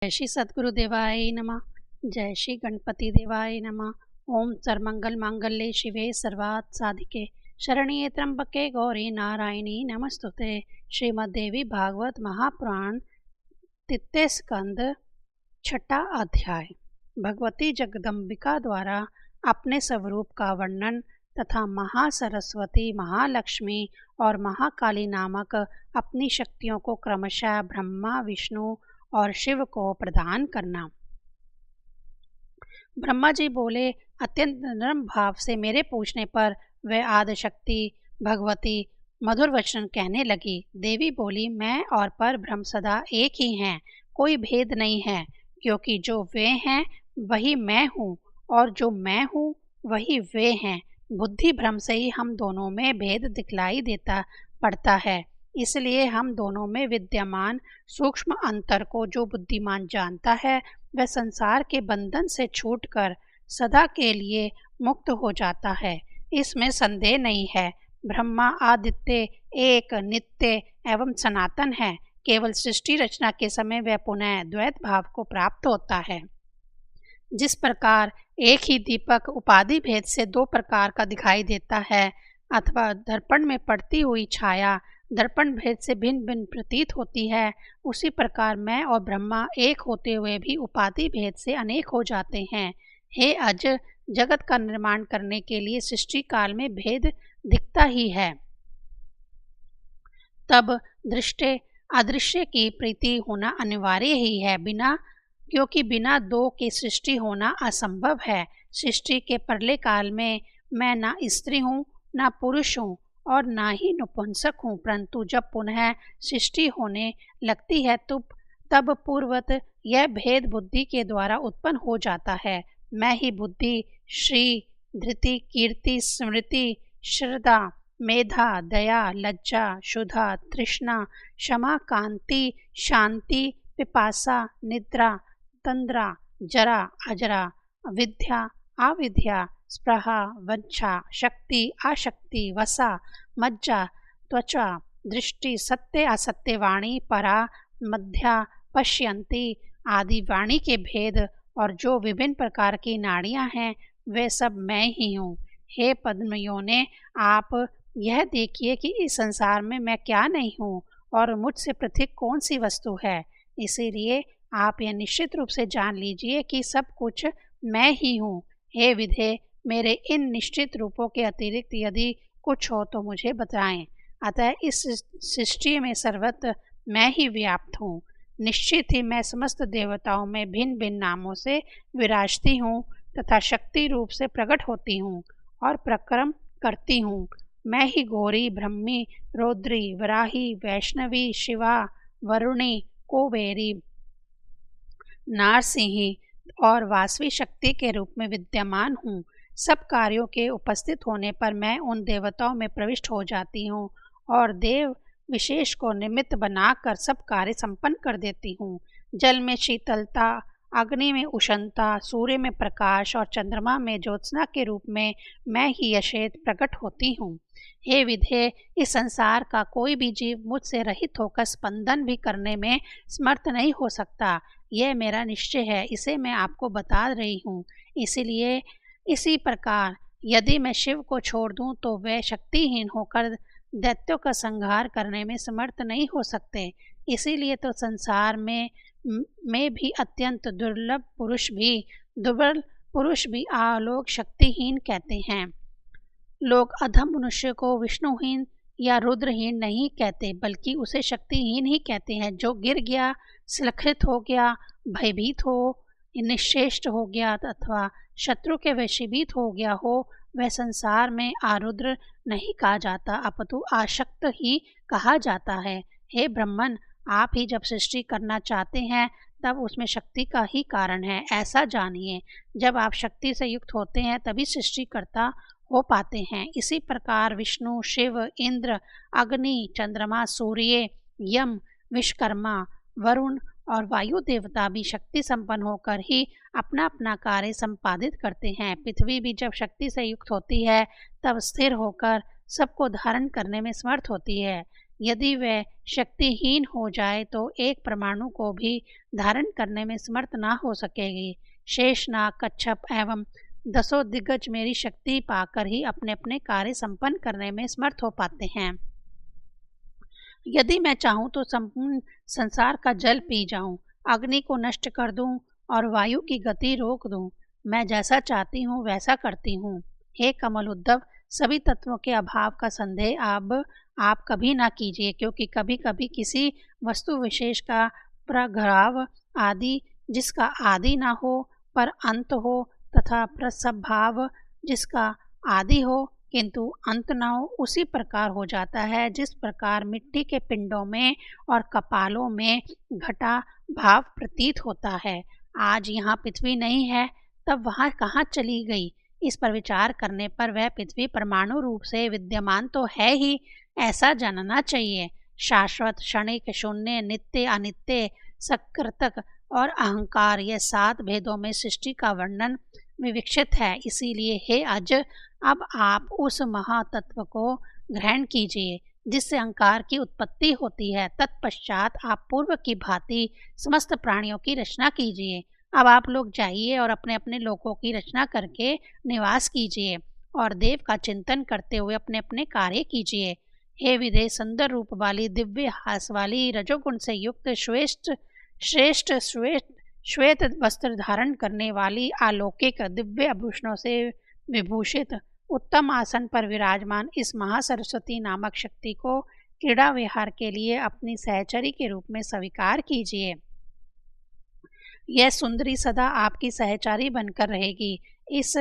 जय श्री सद्गुरु देवाय नमः। जय श्री गणपति देवाय नमः। ओम सर्वमंगल मांगल्ये शिवे सर्वार्थ साधिके शरण्ये त्र्यंबके गौरी नारायणी नमस्तुते। श्रीमद्देवी भागवत महापुराण तृतीय स्कंद छठा अध्याय। भगवती जगदम्बिका द्वारा अपने स्वरूप का वर्णन तथा महासरस्वती, महालक्ष्मी और महाकाली नामक अपनी शक्तियों को क्रमशः ब्रह्मा, विष्णु और शिव को प्रदान करना। ब्रह्मा जी बोले, अत्यंत नर्म भाव से मेरे पूछने पर वह आदिशक्ति भगवती मधुर वचन कहने लगी। देवी बोली, मैं और पर ब्रह्म सदा एक ही हैं, कोई भेद नहीं है, क्योंकि जो वे हैं वही मैं हूँ और जो मैं हूँ वही वे हैं। बुद्धि भ्रम से ही हम दोनों में भेद दिखलाई देता पड़ता है, इसलिए हम दोनों में विद्यमान सूक्ष्म अंतर को जो बुद्धिमान जानता है वह संसार के बंधन से छूटकर सदा के लिए मुक्त हो जाता है, इसमें संदेह नहीं है। ब्रह्मा आदित्य एक नित्य एवं सनातन है। केवल सृष्टि रचना के समय वह पुनः द्वैत भाव को प्राप्त होता है। जिस प्रकार एक ही दीपक उपाधि भेद से दो प्रकार का दिखाई देता है, अथवा दर्पण में पड़ती हुई छाया दर्पण भेद से भिन्न भिन्न प्रतीत होती है, उसी प्रकार मैं और ब्रह्मा एक होते हुए भी उपाधि भेद से अनेक हो जाते हैं। हे अज, जगत का निर्माण करने के लिए सृष्टि काल में भेद दिखता ही है। तब दृष्टि अदृश्य की प्रीति होना अनिवार्य ही है, क्योंकि बिना दो की सृष्टि होना असंभव है। सृष्टि के पहले काल में मैं ना स्त्री हूँ, ना पुरुष हूँ और ना ही नपुंसक हूँ, परंतु जब पुनः सृष्टि होने लगती है तब पूर्वत यह भेद बुद्धि के द्वारा उत्पन्न हो जाता है। मैं ही बुद्धि, श्री, धृति, कीर्ति, स्मृति, श्रद्धा, मेधा, दया, लज्जा, शुद्धा, तृष्णा, क्षमा, कांति, शांति, पिपासा, निद्रा, तंद्रा, जरा, अजरा, विद्या, अविद्या, स्पृहा, वंशा, शक्ति, आशक्ति, वसा, मज्जा, त्वचा, दृष्टि, सत्य, असत्य, वाणी, परा, मध्या, पश्यंती आदि वाणी के भेद और जो विभिन्न प्रकार की नाड़ियां हैं वे सब मैं ही हूँ। हे पद्मयोने, आप यह देखिए कि इस संसार में मैं क्या नहीं हूँ और मुझसे पृथक कौन सी वस्तु है। इसीलिए आप यह निश्चित रूप से जान लीजिए कि सब कुछ मैं ही हूँ। हे विधे, मेरे इन निश्चित रूपों के अतिरिक्त यदि कुछ हो तो मुझे बताएं। अतः इस सृष्टि में सर्वत्र मैं ही व्याप्त हूँ। निश्चित ही मैं समस्त देवताओं में भिन्न भिन्न नामों से विराजती हूँ तथा शक्ति रूप से प्रकट होती हूँ और प्रक्रम करती हूँ। मैं ही गौरी, ब्रह्मी, रौद्री, वराही, वैष्णवी, शिवा, वरुणी, कुबेरी, नारसिंही और वासवी शक्ति के रूप में विद्यमान हूँ। सब कार्यों के उपस्थित होने पर मैं उन देवताओं में प्रविष्ट हो जाती हूँ और देव विशेष को निमित्त बनाकर सब कार्य संपन्न कर देती हूँ। जल में शीतलता, अग्नि में उष्णता, सूर्य में प्रकाश और चंद्रमा में ज्योत्सना के रूप में मैं ही यशेत प्रकट होती हूँ। हे विधे, इस संसार का कोई भी जीव मुझसे रहित होकर स्पंदन भी करने में समर्थ नहीं हो सकता। यह मेरा निश्चय है, इसे मैं आपको बता रही हूँ। इसलिए इसी प्रकार यदि मैं शिव को छोड़ दूं तो वह शक्तिहीन होकर दैत्यों का संहार करने में समर्थ नहीं हो सकते। इसीलिए तो संसार में भी अत्यंत दुर्बल पुरुष भी आलोक शक्तिहीन कहते हैं। लोग अधम मनुष्य को विष्णुहीन या रुद्रहीन नहीं कहते, बल्कि उसे शक्तिहीन ही कहते हैं। जो गिर गया, श्लखित हो गया, भयभीत हो, निश्चेष्ट हो गया अथवा शत्रु के वशीभूत हो गया हो, वह संसार में आरुद्र नहीं कहा जाता, अपितु आशक्त ही कहा जाता है। हे ब्रह्मन, आप ही जब सृष्टि करना चाहते हैं तब उसमें शक्ति का ही कारण है, ऐसा जानिए। जब आप शक्ति से युक्त होते हैं तभी सृष्टिकर्ता हो पाते हैं। इसी प्रकार विष्णु, शिव, इंद्र, अग्नि, चंद्रमा, सूर्य, यम, विश्वकर्मा, वरुण और वायु देवता भी शक्ति संपन्न होकर ही अपना अपना कार्य संपादित करते हैं। पृथ्वी भी जब शक्ति से युक्त होती है तब स्थिर होकर सबको धारण करने में समर्थ होती है। यदि वह शक्तिहीन हो जाए तो एक परमाणु को भी धारण करने में समर्थ ना हो सकेगी। शेषनाग, कच्छप एवं दसों दिग्गज मेरी शक्ति पाकर ही अपने अपने कार्य संपन्न करने में समर्थ हो पाते हैं। यदि मैं चाहूँ तो संपूर्ण संसार का जल पी जाऊँ, अग्नि को नष्ट कर दूँ और वायु की गति रोक दूँ। मैं जैसा चाहती हूँ वैसा करती हूँ। हे कमल उद्धव, सभी तत्वों के अभाव का संदेह अब आप कभी ना कीजिए, क्योंकि कभी कभी किसी वस्तु विशेष का प्रघाव आदि जिसका आदि ना हो पर अंत हो, तथा प्रसभाव जिसका आदि हो किंतु अंत न हो, उसी प्रकार हो जाता है जिस प्रकार मिट्टी के पिंडों में और कपालों में घटा भाव प्रतीत होता है। आज यहाँ पृथ्वी नहीं है, तब वहाँ कहाँ चली गई? इस पर विचार करने पर वह पृथ्वी परमाणु रूप से विद्यमान तो है ही, ऐसा जानना चाहिए। शाश्वत, क्षणिक, शून्य, नित्य, अनित्य, सकृतक और अहंकार, ये 7 भेदों में सृष्टि का वर्णन विवक्षित है। इसीलिए हे अज, अब आप उस महातत्व को ग्रहण कीजिए जिससे अहंकार की उत्पत्ति होती है। तत्पश्चात आप पूर्व की भांति समस्त प्राणियों की रचना कीजिए। अब आप लोग जाइए और अपने अपने लोकों की रचना करके निवास कीजिए और देव का चिंतन करते हुए अपने अपने कार्य कीजिए। हे विदे, सुंदर रूप वाली, दिव्य हास वाली, रजोगुण से युक्त, श्रेष्ठ श्वेत वस्त्र धारण करने वाली, अलौकिक दिव्य आभूषणों से विभूषित, उत्तम आसन पर विराजमान इस महासरस्वती नामक शक्ति को क्रीड़ा विहार के लिए अपनी सहचरी के रूप में स्वीकार कीजिए। यह सुंदरी सदा आपकी सहचारी बनकर रहेगी। इस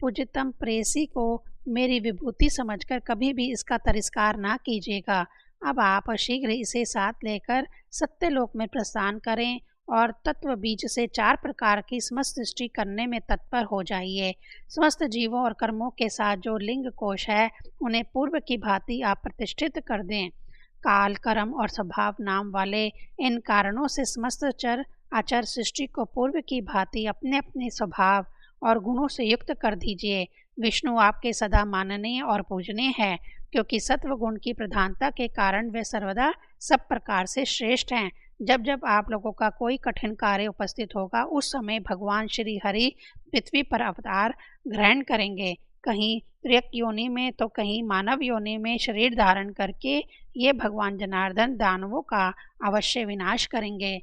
पूज्यतम प्रेसी को मेरी विभूति समझकर कभी भी इसका तिरस्कार ना कीजिएगा। अब आप शीघ्र इसे साथ लेकर सत्यलोक में प्रस्थान करें और तत्व बीज से 4 प्रकार की समस्त सृष्टि करने में तत्पर हो जाइए। समस्त जीवों और कर्मों के साथ जो लिंग कोश है, उन्हें पूर्व की भांति आप प्रतिष्ठित कर दें। काल, कर्म और स्वभाव नाम वाले इन कारणों से समस्त चर आचार सृष्टि को पूर्व की भांति अपने अपने स्वभाव और गुणों से युक्त कर दीजिए। विष्णु आपके सदा माननीय और पूजनीय है, क्योंकि सत्व गुण की प्रधानता के कारण वे सर्वदा सब प्रकार से श्रेष्ठ हैं। जब जब आप लोगों का कोई कठिन कार्य उपस्थित होगा, उस समय भगवान श्री हरि पृथ्वी पर अवतार ग्रहण करेंगे। कहीं त्र्यक योनि में तो कहीं मानव योनि में शरीर धारण करके ये भगवान जनार्दन दानवों का अवश्य विनाश करेंगे।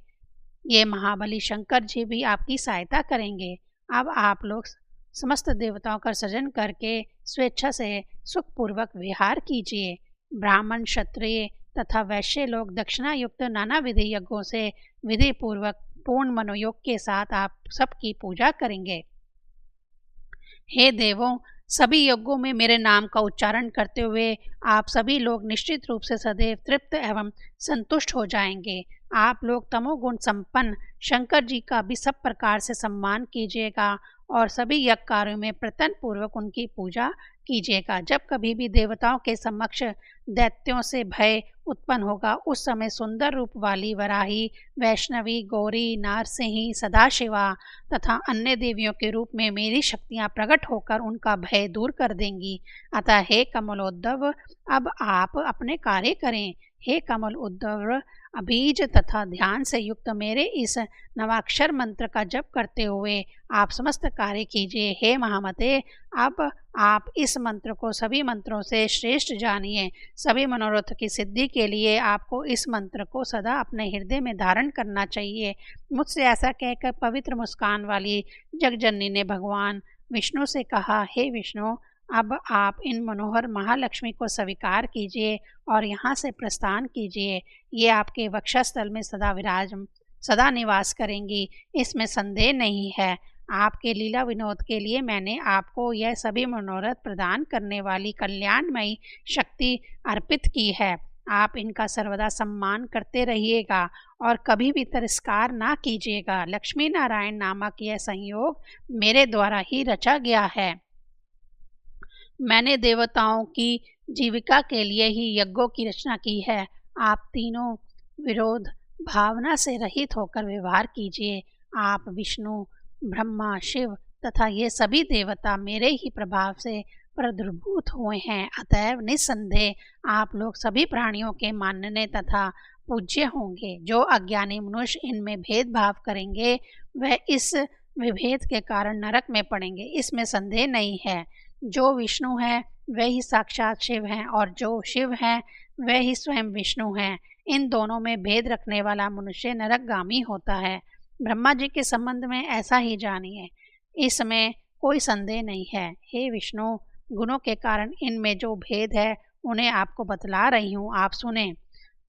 ये महाबली शंकर जी भी आपकी सहायता करेंगे। अब आप लोग समस्त देवताओं का सृजन करके स्वेच्छा से सुखपूर्वक विहार कीजिए। ब्राह्मण, क्षत्रिय तथा वैश्य लोग दक्षिणा युक्त नाना विधि यज्ञों से विधि पूर्वक पूर्ण मनोयोग के साथ आप सबकी पूजा करेंगे। हे देवों, सभी यज्ञों में मेरे नाम का उच्चारण करते हुए आप सभी लोग निश्चित रूप से सदैव तृप्त एवं संतुष्ट हो जाएंगे। आप लोग तमोगुण संपन्न शंकर जी का भी सब प्रकार से सम्मान कीजिएगा और सभी यज्ञ कार्यों में प्रतन पूर्वक उनकी पूजा कीजिएगा। जब कभी भी देवताओं के समक्ष दैत्यों से भय उत्पन्न होगा, उस समय सुंदर रूप वाली वराही, वैष्णवी, गौरी, नारसिंही, सदाशिवा तथा अन्य देवियों के रूप में मेरी शक्तियां प्रकट होकर उनका भय दूर कर देंगी। अतः हे कमलोद्धव, अब आप अपने कार्य करें। हे कमल उद्धव, अबीज तथा ध्यान से युक्त मेरे इस नवाक्षर मंत्र का जप करते हुए आप समस्त कार्य कीजिए। हे महामते, अब आप इस मंत्र को सभी मंत्रों से श्रेष्ठ जानिए। सभी मनोरथ की सिद्धि के लिए आपको इस मंत्र को सदा अपने हृदय में धारण करना चाहिए। मुझसे ऐसा कहकर पवित्र मुस्कान वाली जगजननी ने भगवान विष्णु से कहा, हे विष्णु, अब आप इन मनोहर महालक्ष्मी को स्वीकार कीजिए और यहाँ से प्रस्थान कीजिए। ये आपके वक्षस्थल में सदा निवास करेंगी, इसमें संदेह नहीं है। आपके लीला विनोद के लिए मैंने आपको यह सभी मनोरथ प्रदान करने वाली कल्याणमयी शक्ति अर्पित की है। आप इनका सर्वदा सम्मान करते रहिएगा और कभी भी तिरस्कार ना कीजिएगा। लक्ष्मी नारायण नामक यह संयोग मेरे द्वारा ही रचा गया है। मैंने देवताओं की जीविका के लिए ही यज्ञों की रचना की है। आप तीनों विरोध भावना से रहित होकर व्यवहार कीजिए। आप विष्णु, ब्रह्मा, शिव तथा ये सभी देवता मेरे ही प्रभाव से प्रादुर्भूत हुए हैं। अतएव निस्संदेह आप लोग सभी प्राणियों के मानने तथा पूज्य होंगे। जो अज्ञानी मनुष्य इनमें भेदभाव करेंगे वह इस विभेद के कारण नरक में पड़ेंगे, इसमें संदेह नहीं है। जो विष्णु है वह ही साक्षात शिव हैं और जो शिव हैं वह ही स्वयं विष्णु हैं। इन दोनों में भेद रखने वाला मनुष्य नरकगामी होता है। ब्रह्मा जी के संबंध में ऐसा ही जानिए, इसमें कोई संदेह नहीं है। हे विष्णु, गुणों के कारण इनमें जो भेद है उन्हें आपको बतला रही हूँ, आप सुने।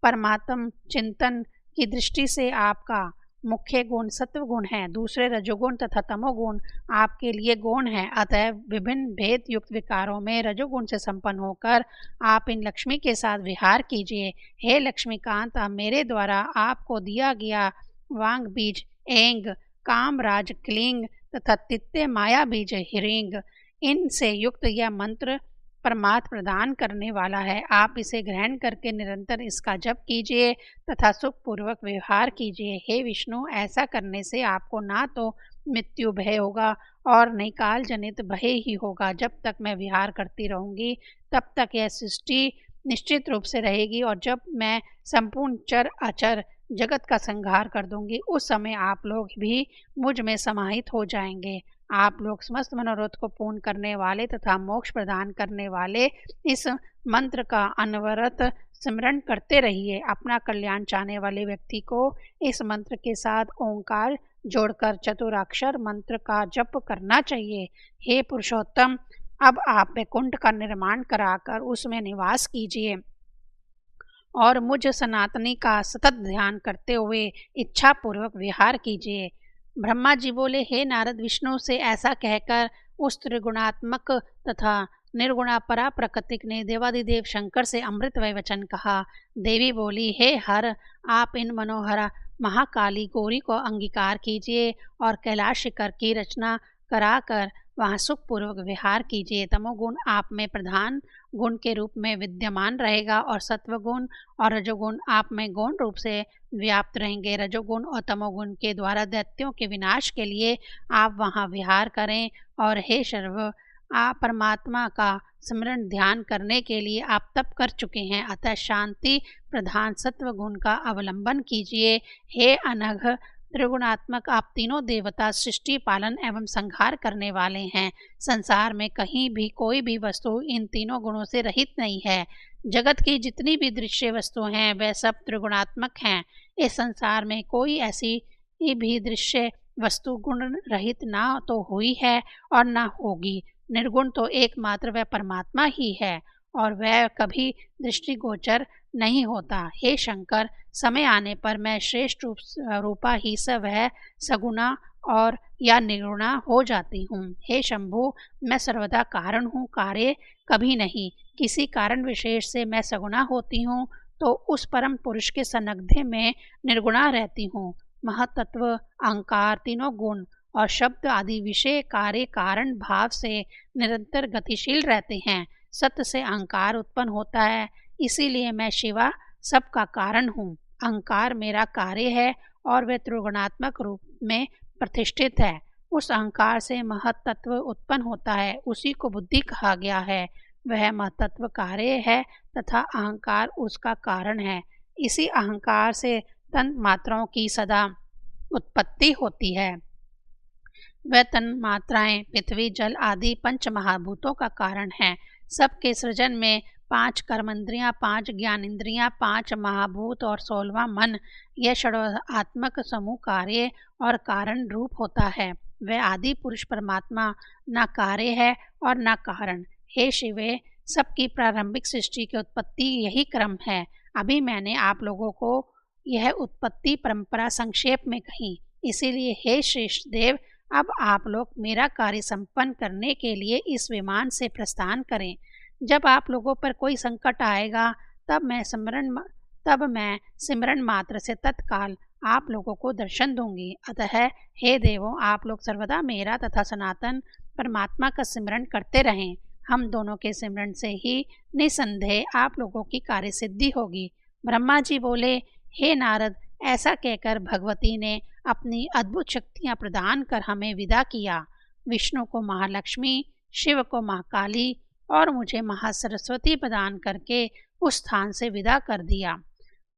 परमात्म चिंतन की दृष्टि से आपका मुख्य गुण सत्व गुण है, दूसरे रजोगुण तथा तमोगुण आपके लिए गुण है। अतः विभिन्न भेद युक्त विकारों में रजोगुण से संपन्न होकर आप इन लक्ष्मी के साथ विहार कीजिए। हे लक्ष्मीकांत, अब मेरे द्वारा आपको दिया गया वांग बीज एंग, कामराज क्लिंग तथा तित्ते माया बीज हिरिंग, इनसे युक्त यह मंत्र परमात्म प्रदान करने वाला है। आप इसे ग्रहण करके निरंतर इसका जप कीजिए तथा सुखपूर्वक व्यवहार कीजिए। हे विष्णु, ऐसा करने से आपको ना तो मृत्यु भय होगा और नहीं काल जनित भय ही होगा। जब तक मैं विहार करती रहूँगी तब तक यह सृष्टि निश्चित रूप से रहेगी, और जब मैं संपूर्ण चर अचर जगत का संहार कर दूंगी उस समय आप लोग भी मुझ में समाहित हो जाएंगे। आप लोग समस्त मनोरथ को पूर्ण करने वाले तथा मोक्ष प्रदान करने वाले इस मंत्र का अनवरत स्मरण करते रहिए। अपना कल्याण चाहने वाले व्यक्ति को इस मंत्र के साथ ओंकार जोड़कर चतुराक्षर मंत्र का जप करना चाहिए। हे पुरुषोत्तम, अब आप वैकुंठ का निर्माण कराकर उसमें निवास कीजिए और मुझ सनातनी का सतत ध्यान करते हुए इच्छा पूर्वक विहार कीजिए। ब्रह्मा जी बोले, हे नारद, विष्णु से ऐसा कहकर उस त्रिगुणात्मक तथा निर्गुणा परा प्रकृतिक ने देवादिदेव शंकर से अमृतमय वचन कहा। देवी बोली, हे हर, आप इन मनोहरा महाकाली गौरी को अंगीकार कीजिए और कैलाश शिखर की रचना कराकर वहाँ सुखपूर्वक विहार कीजिए। तमोगुण आप में प्रधान गुण के रूप में विद्यमान रहेगा और सत्वगुण और रजोगुण आप में गौण रूप से व्याप्त रहेंगे। रजोगुण और तमोगुण के द्वारा दैत्यों के विनाश के लिए आप वहाँ विहार करें। और हे सर्व, आप परमात्मा का स्मरण ध्यान करने के लिए आप तप कर चुके हैं, अतः शांति प्रधान सत्व गुण का अवलंबन कीजिए। हे अनघ त्रिगुणात्मक, आप तीनों देवता सृष्टि पालन एवं संहार करने वाले हैं। संसार में कहीं भी कोई भी वस्तु इन तीनों गुणों से रहित नहीं है। जगत की जितनी भी दृश्य वस्तु हैं वह सब त्रिगुणात्मक हैं। इस संसार में कोई ऐसी भी दृश्य वस्तु गुण रहित ना तो हुई है और ना होगी। निर्गुण तो एकमात्र वह परमात्मा ही है और वह कभी दृष्टिगोचर नहीं होता। हे शंकर, समय आने पर मैं श्रेष्ठ रूपा ही वह सगुणा और या निर्गुणा हो जाती हूँ। हे शंभु, मैं सर्वदा कारण हूँ, कार्य कभी नहीं। किसी कारण विशेष से मैं सगुणा होती हूँ तो उस परम पुरुष के सन्निध्य में निर्गुणा रहती हूँ। महतत्व, अहंकार, तीनों गुण और शब्द आदि विषय कार्य कारण भाव से निरंतर गतिशील रहते हैं। सत्य से अहंकार उत्पन्न होता है, इसीलिए मैं शिवा सबका कारण हूँ। अहंकार मेरा कार्य है और वह त्रिगुणात्मक रूप में प्रतिष्ठित है। उस अहंकार से महतत्व उत्पन्न होता है, उसी को बुद्धि कहा गया है। वह महतत्व कार्य है तथा अहंकार उसका कारण है। इसी अहंकार से तन मात्राओं की सदा उत्पत्ति होती है। वह तन मात्राएं पृथ्वी, जल आदि पंच महाभूतों का कारण है। सबके सृजन में 5 कर्मेंद्रियां, 5 ज्ञानेंद्रियां, 5 महाभूत और 16वां मन, यह षडात्मक समूह कार्य और कारण रूप होता है। वह आदि पुरुष परमात्मा न कार्य है और न कारण। हे शिवे, सबकी प्रारंभिक सृष्टि की उत्पत्ति यही क्रम है। अभी मैंने आप लोगों को यह उत्पत्ति परंपरा संक्षेप में कही, इसीलिए हे श्रेष्ठ देव, अब आप लोग मेरा कार्य संपन्न करने के लिए इस विमान से प्रस्थान करें। जब आप लोगों पर कोई संकट आएगा तब मैं सिमरन मात्र से तत्काल आप लोगों को दर्शन दूंगी। अतः हे देवों, आप लोग सर्वदा मेरा तथा सनातन परमात्मा का सिमरन करते रहें। हम दोनों के सिमरन से ही निसंदेह आप लोगों की कार्य सिद्धि होगी। ब्रह्मा जी बोले, हे नारद, ऐसा कहकर भगवती ने अपनी अद्भुत शक्तियां प्रदान कर हमें विदा किया। विष्णु को महालक्ष्मी, शिव को महाकाली, और मुझे महासरस्वती प्रदान करके उस स्थान से विदा कर दिया।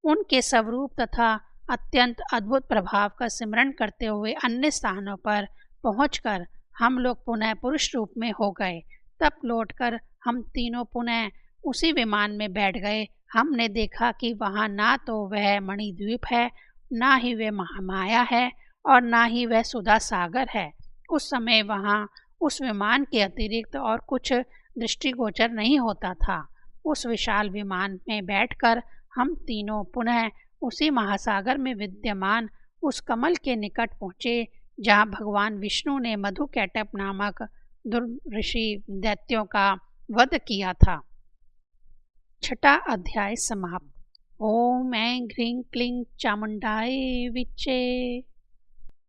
उनके स्वरूप तथा अत्यंत अद्भुत प्रभाव का स्मरण करते हुए अन्य स्थानों पर पहुंचकर हम लोग पुनः पुरुष रूप में हो गए। तब लौटकर हम तीनों पुनः उसी विमान में बैठ गए। हमने देखा कि वहाँ ना तो वह मणिद्वीप है, ना ही वह महामाया है, और ना ही वह सुधा सागर है। उस समय वहाँ उस विमान के अतिरिक्त और कुछ दृष्टिगोचर नहीं होता था। उस विशाल विमान में बैठकर हम तीनों पुनः उसी महासागर में विद्यमान उस कमल के निकट पहुँचे जहाँ भगवान विष्णु ने मधुकैटभ नामक दुर्ऋषि दैत्यों का वध किया था। छठा अध्याय समाप्त। ओम ऐं ह्रीं क्लीं चामुंडाय विच्चे।